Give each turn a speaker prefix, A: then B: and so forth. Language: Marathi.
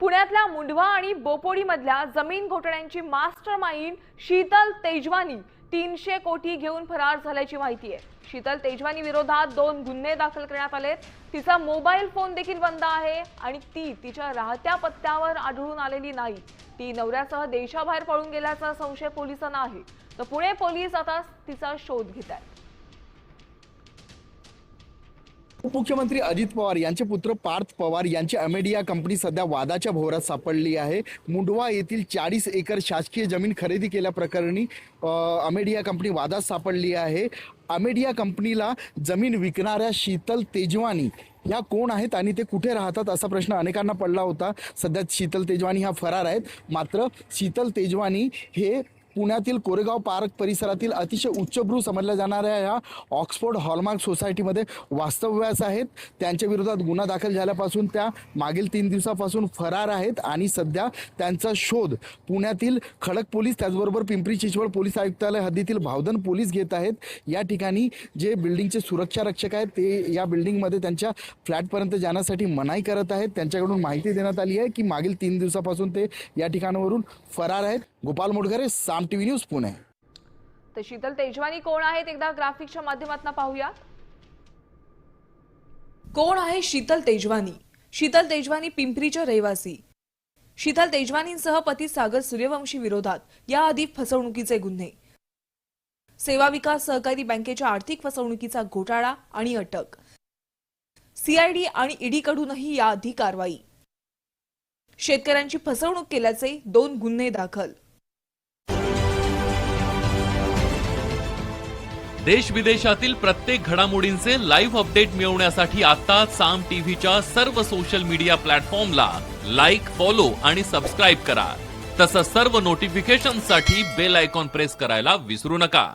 A: पुण्यातल्या मुंढवा आणि बोपोडीमधल्या जमीन घोटाळ्यांची मास्टरमाइंड शीतल तेजवानी 300 कोटी घेऊन फरार झाल्याची माहिती आहे। शीतल तेजवानी विरोधात 2 गुन्हे दाखल करण्यात आलेत। तिचा मोबाईल फोन देखील बंद आहे आणि ती तिच्या राहत्या पत्त्यावर आढळून आलेली नाही। ती नवऱ्यासह देशाबाहेर पळून गेल्याचा संशय पोलिसांना आहे। तर पुणे पोलीस आता तिचा शोध घेत आहेत।
B: उपमुख्यमंत्री अजित पवार यांचे पुत्र पार्थ पवार यांची अमेडिया कंपनी सध्या वादाच्या भोवऱ्यात सापडली आहे। मुंढवा येथील 40 एकर शासकीय जमीन खरेदी केल्याप्रकरणी अमेडिया कंपनी वादात सापडली आहे। अमेडिया कंपनीला जमीन विकणाऱ्या शीतल तेजवानी या कोण आहेत आणि ते कुठे राहतात असा प्रश्न अनेकांना पडला होता। सध्या शीतल तेजवानी हा फरार आहेत। मात्र शीतल तेजवानी हे पुण्यातील कोरेगाव पार्क परिसरातील अतिशय उच्चभ्रू समजल्या जाणाऱ्या या ऑक्सफोर्ड हॉलमार्क सोसायटीमध्ये वास्तव्यास आहेत। त्यांच्या विरोधात गुन्हा दाखल झाल्यापासून त्या मागील 3 दिवसापासून फरार आहेत आणि सध्या त्यांचा शोध पुण्यातील खडक पोलीस त्याचबरोबर पिंपरी चिंचवड पोलीस आयुक्तालय हद्दीतील भावधन पोलीस घेत आहेत। या ठिकाणी जे बिल्डिंगचे सुरक्षा रक्षक आहेत ते या बिल्डिंगमध्ये त्यांच्या फ्लॅटपर्यंत जाण्यासाठी मनाई करत आहेत। त्यांच्याकडून माहिती देण्यात आली आहे की मागील 3 दिवसापासून ते या ठिकाणावरून फरार आहेत। गोपाल मोडघरे, साम टीव्ही न्यूज, पुणे।
A: तर शीतल तेजवानी कोण आहेत एकदा ग्राफिक्सच्या माध्यमातून पाहूया।
C: कोण आहे शीतल तेजवानी? शीतल तेजवानी पिंपरीच्या रहिवासी। शीतल तेजवानींसह पती सागर सूर्यवंशी विरोधात याआधी फसवणुकीचे गुन्हे, सेवा विकास सहकारी बँकेच्या आर्थिक फसवणुकीचा घोटाळा आणि अटक, सीआयडी आणि ईडी कडूनही याआधी कारवाई, शेतकऱ्यांची फसवणूक केल्याचे 2 गुन्हे दाखल।
D: देश विदेशातील प्रत्येक घडामोडींचे लाईव्ह अपडेट मिळवण्यासाठी आता साम टीव्हीच्या सर्व सोशल मीडिया प्लॅटफॉर्मला लाईक, फॉलो आणि सबस्क्राईब करा। तसंच सर्व नोटिफिकेशनसाठी बेल आयकॉन प्रेस करायला विसरू नका।